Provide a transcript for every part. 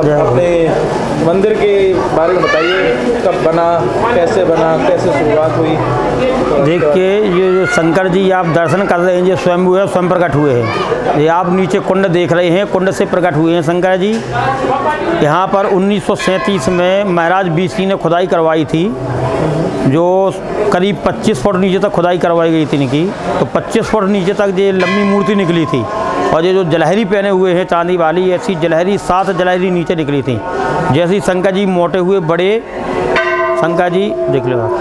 अपने मंदिर के बारे में बताइए, कब बना, कैसे शुरुआत हुई? देखिए, ये जो शंकर जी आप दर्शन कर रहे हैं, ये स्वयंभू है, स्वयं प्रकट हुए हैं। ये आप नीचे कुंड देख रहे हैं, कुंड से प्रकट हुए हैं शंकर जी। यहाँ पर 1937 में महाराज बीसी ने खुदाई करवाई थी, जो करीब 25 फुट नीचे तक खुदाई करवाई गई थी इनकी। तो 25 फुट नीचे तक ये लंबी मूर्ति निकली थी। और ये जो जलहरी पहने हुए हैं चांदी वाली, ऐसी जलहरी 7 जलहरी नीचे निकली थी। जैसे शंकर जी मोटे हुए बड़े, शंकर जी देख लो आप,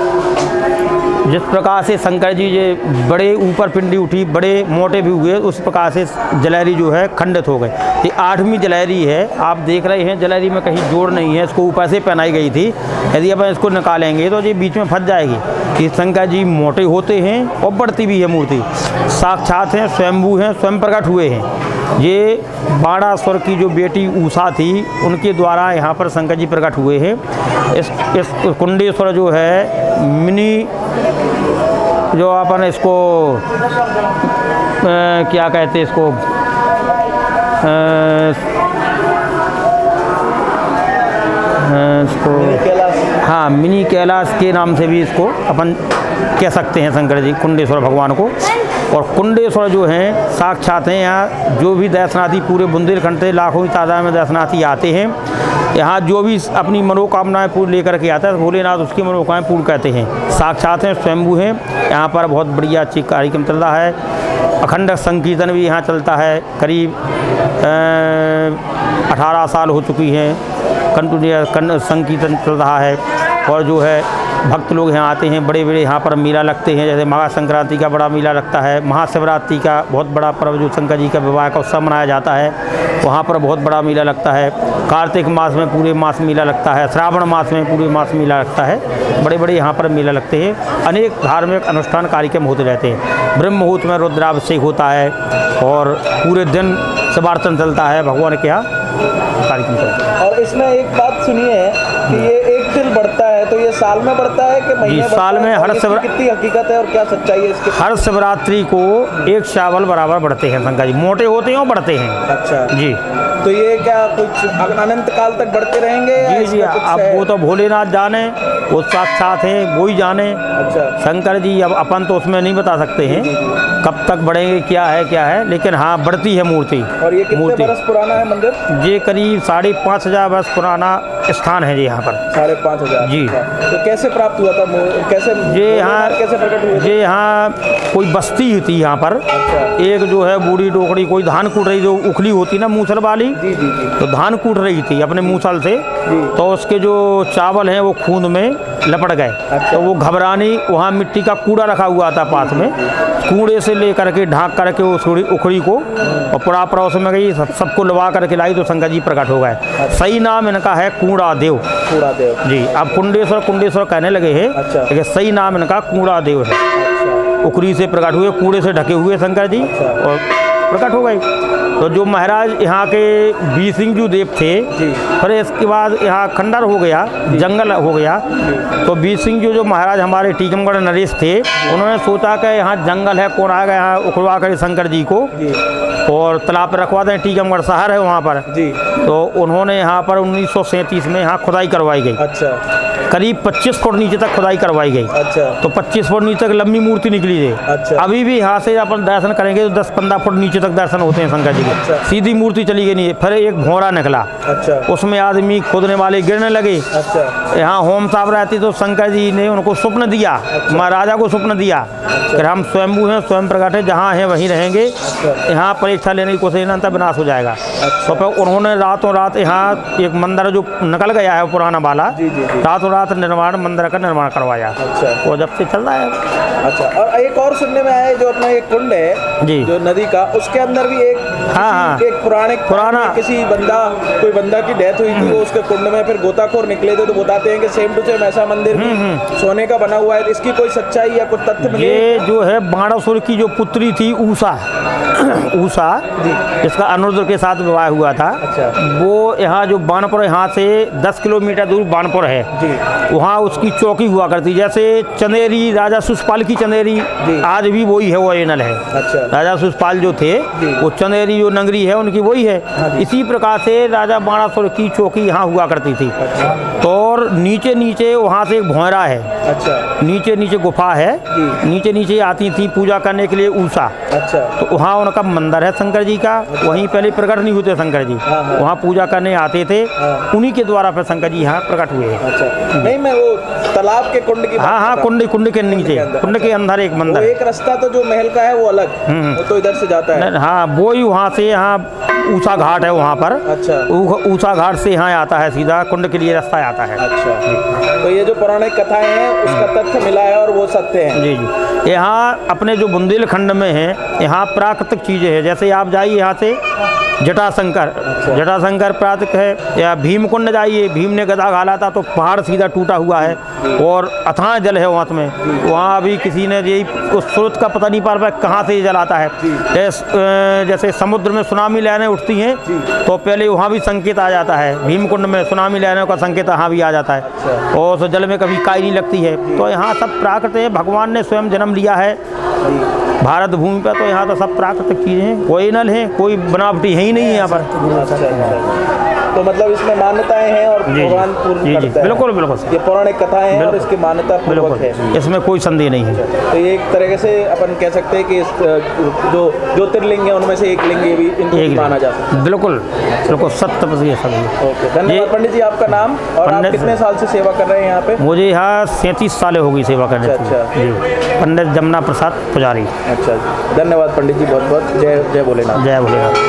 जिस प्रकार से शंकर जी ये बड़े ऊपर पिंडी उठी, बड़े मोटे भी हुए, उस प्रकार से जलहरी जो है खंडित हो गए। ये 8वीं जलहरी है, आप देख रहे हैं जलहरी में कहीं जोड़ नहीं है, इसको ऊपर से पहनाई गई थी। यदि अपन इसको निकालेंगे तो ये बीच में फंस जाएगी। ये शंकर जी मोटे होते हैं और बढ़ती भी है मूर्ति, साक्षात हैं, स्वयंभू हैं, स्वयं प्रकट हुए हैं। ये बाणासुर की जो बेटी उषा थी, उनके द्वारा यहाँ पर शंकर जी प्रकट हुए हैं। इस कुंडेश्वर जो है मिनी, जो अपन इसको क्या कहते हैं इसको, हाँ, मिनी कैलाश के नाम से भी इसको अपन कह सकते हैं शंकर जी, कुंडेश्वर भगवान को। और कुंडेश्वर जो हैं साक्षात हैं। यहाँ जो भी दर्शनार्थी पूरे बुंदेलखंड से लाखों की तादाद में दर्शनार्थी आते हैं, यहाँ जो भी अपनी मनोकामनाएं पूरी लेकर के आता है, भोलेनाथ उसकी मनोकामनाएं पूर्ण करते हैं। साक्षात हैं, स्वयंभू हैं। यहाँ पर बहुत बढ़िया अच्छी कार्यक्रम चल रहा है। अखंड संकीर्तन भी यहाँ चलता है, करीब 18 साल हो चुकी हैं, कंटिन्यू संकीर्तन चल रहा है। और जो है भक्त लोग यहाँ आते हैं, बड़े बड़े यहाँ पर मेला लगते हैं, जैसे मकर संक्रांति का बड़ा मेला लगता है, महाशिवरात्रि का बहुत बड़ा पर्व जो शंकर जी का विवाह का उत्सव मनाया जाता है, वहाँ पर बहुत बड़ा मेला लगता है। कार्तिक मास में पूरे मास मेला लगता है, श्रावण मास में पूरे मास मेला लगता है। बड़े बड़े यहाँ पर मेला लगते हैं। अनेक धार्मिक अनुष्ठान कार्यक्रम होते रहते हैं। ब्रह्म मुहूर्त में रुद्राभिषेक होता है और पूरे दिन शिवार्चन चलता है, भगवान के यहाँ कार्यक्रम चलता है। और इसमें एक बात सुनिए कि ये एक दिन बढ़ता है, तो ये साल में बढ़ता है कि महीने में? साल में हर कितनी हकीकत है और क्या सच्चाई है इसकी? हर शिवरात्रि को एक चावल बराबर बढ़ते हैं शंकर जी, मोटे होते हैं और बढ़ते हैं। अच्छा जी। तो ये क्या कुछ अनंत काल तक बढ़ते रहेंगे? जी जी, अब वो तो भोलेनाथ जाने, वो साक्षात हैं, वो ही जाने। अच्छा शंकर जी, अब अपन तो उसमें नहीं बता सकते हैं कब तक बढ़ेंगे, क्या है, लेकिन हाँ बढ़ती है मूर्ति। और ये कितने बरस पुराना है मंदिर? ये करीब 5,500 वर्ष पुराना स्थान है जी यहाँ पर। 5,500 जी। तो कैसे प्राप्त हुआ था, कैसे ये यहाँ कैसे प्रकट हुए? ये यहाँ कोई बस्ती थी यहाँ पर। अच्छा। एक जो है बूढ़ी डोकड़ी कोई धान कूट रही, जो उखली होती ना मूसल वाली, जी जी जी। तो धान कूट रही थी अपने मूसल से, तो उसके जो चावल हैं वो खून में लपट गए। अच्छा। तो वो घबरानी, वहाँ मिट्टी का कूड़ा रखा हुआ था पास में, कूड़े से ले करके ढाँक करके उस उखड़ी को और पूरा पड़ोस में गई, सबको लवा करके लाई, तो शंकर जी प्रकट हो गए। सही नाम इनका है कूड़ादेव। कूड़ादेव जी। अब कुंडेश्वर कहने लगे हैं, अच्छा। लेकिन सही नाम इनका कूड़ादेव है। अच्छा। उखड़ी से प्रकट हुए, कूड़े से ढके हुए शंकर जी। अच्छा। और प्रकट हो गए। तो जो महाराज यहाँ के बीसिंजू देव थे, फिर इसके बाद यहाँ खंडर हो गया, जंगल हो गया, तो बीसिंजू जो महाराज हमारे टीकमगढ़ नरेश थे, उन्होंने सोचा कि यहाँ जंगल है, कौन आएगा यहाँ उखड़वा कर शंकर जी को और तालाब पर रखवा दें, टीकमगढ़ शहर है वहाँ पर जी। तो उन्होंने यहाँ पर 1937 में यहाँ खुदाई करवाई गई। अच्छा। करीब 25 फुट नीचे तक खुदाई करवाई गई। अच्छा। तो 25 फुट नीचे तक लंबी मूर्ति निकली है। अच्छा। अभी भी यहाँ से अपन दर्शन करेंगे तो 10-15 फुट नीचे तक दर्शन होते हैं शंकर जी के। अच्छा। सीधी मूर्ति चली गई नहीं। फिर एक भौरा निकला। अच्छा। उसमें आदमी खोदने वाले गिरने लगे। अच्छा। यहाँ होम साहब रहती, तो शंकर जी ने उनको स्वप्न दिया। अच्छा। महाराजा को स्वप्न दिया। अच्छा। कि हम स्वयंभू हैं, स्वयं प्रकट है, जहाँ हैं वहीं रहेंगे। अच्छा। यहाँ परीक्षा लेने की कोशिश नहीं, विनाश हो जाएगा। अच्छा। तो फिर उन्होंने रातों रात यहाँ एक मंदिर जो निकल गया है पुराना वाला, रातों रात मंदिर का निर्माण करवाया। अच्छा। वो जब से चल रहा है। अच्छा। और एक और सुनने में आया, जो अपना एक कुंड है जी, जो नदी का, उसके अंदर भी एक एक पुराना किसी कोई बंदा की डेथ हुई थी, वो उसके कुंड में फिर गोताखोर निकले थे, तो बताते हैं कि सेम टू सेम ऐसा मंदिर भी सोने का बना हुआ है। इसकी कोई सच्चाई या कोई तथ्य मिले? ये जो है बाणासुर की जो पुत्री थी उषा जिसका अनुरुद्ध के साथ विवाह हुआ था। अच्छा। वो यहाँ जो बानपुर, यहाँ से 10 किलोमीटर दूर बानपुर है जी, वहाँ उसकी चौकी हुआ करती। जैसे चंदेरी, राजा शिशुपाल की चंदेरी आज भी वही है, वो ओरिजिनल है। अच्छा। राजा शिशुपाल जो थे वो चंदेरी वाली जो नगरी है उनकी वही है। इसी प्रकार से राजा बाणासुर की चौकी यहाँ हुआ करती थी। तो और नीचे नीचे वहाँ से एक भौरा है। अच्छा। नीचे नीचे गुफा है, नीचे नीचे आती थी पूजा करने के लिए उषा। अच्छा। तो वहाँ उनका मंदिर है शंकर जी का, वहीं पहले प्रकट नहीं होते शंकर जी, वहाँ पूजा करने आते थे, उन्हीं के द्वारा फिर शंकर जी यहाँ प्रकट हुए हैं। अच्छा। नहीं, मैं वो तालाब के कुंड की हाँ, कुंड के नीचे, कुंड के अंदर एक मंदिर। एक रास्ता तो जो महल का है वो अलग, वो तो इधर से जाता है। हाँ, वो ही वहाँ से यहाँ ऊषा घाट है वहाँ पर। अच्छा। ऊषा घाट से यहाँ आता है, सीधा कुंड के लिए रास्ता आता है। अच्छा। तो ये जो पौराणिक कथाएं हैं उसका तथ्य मिला है और वो सत्य है। जी जी। यहाँ अपने जो बुंदेलखंड में है, यहाँ प्राकृतिक चीज़ें हैं। जैसे आप जाइए यहाँ से जटाशंकर, जटाशंकर प्राकृतिक है, या भीमकुंड जाइए, भीम ने गदा घाला था तो पहाड़ सीधा टूटा हुआ है और अथाह जल है वहाँ में। वहाँ अभी किसी ने यही उस स्रोत का पता नहीं पा रहा कहाँ से ये जल आता है। जैसे समुद्र में सुनामी लहरें उठती हैं तो पहले वहाँ भी संकेत आ जाता है, भीमकुंड में सुनामी लहरों का संकेत यहाँ भी आ जाता है, और उस जल में कभी काई नहीं लगती है। तो यहाँ सब प्राकृतिक है, भगवान ने स्वयं जन्म लिया है भारत भूमि पर, तो यहाँ तो सब प्राकृतिक चीज़ें हैं, कोई नल है, कोई बनावटी है ही नहीं है यहाँ पर। तो मतलब इसमें मान्यताएं हैं और भगवान पूर्ण करता है। बिल्कुल बिल्कुल, ये पौराणिक कथाएं हैं और इसकी मान्यता पूर्वक है, इसमें कोई संदेह नहीं है। तो ये एक तरीके से अपन कह सकते हैं कि जो ज्योतिर्लिंग है उनमें से एक लिंग भी इनको माना जा सकता है। बिल्कुल बिल्कुल, सत्य सभी। ओके, धन्यवाद पंडित जी। आपका नाम और आप कितने साल से सेवा कर रहे हैं यहाँ पे? मुझे यहाँ 37 साल हो गई सेवा करने। अच्छा। पंडित जमुना प्रसाद पुजारी। अच्छा, धन्यवाद पंडित जी, बहुत बहुत। जय जय भोलेनाथ। जय भोलेनाथ।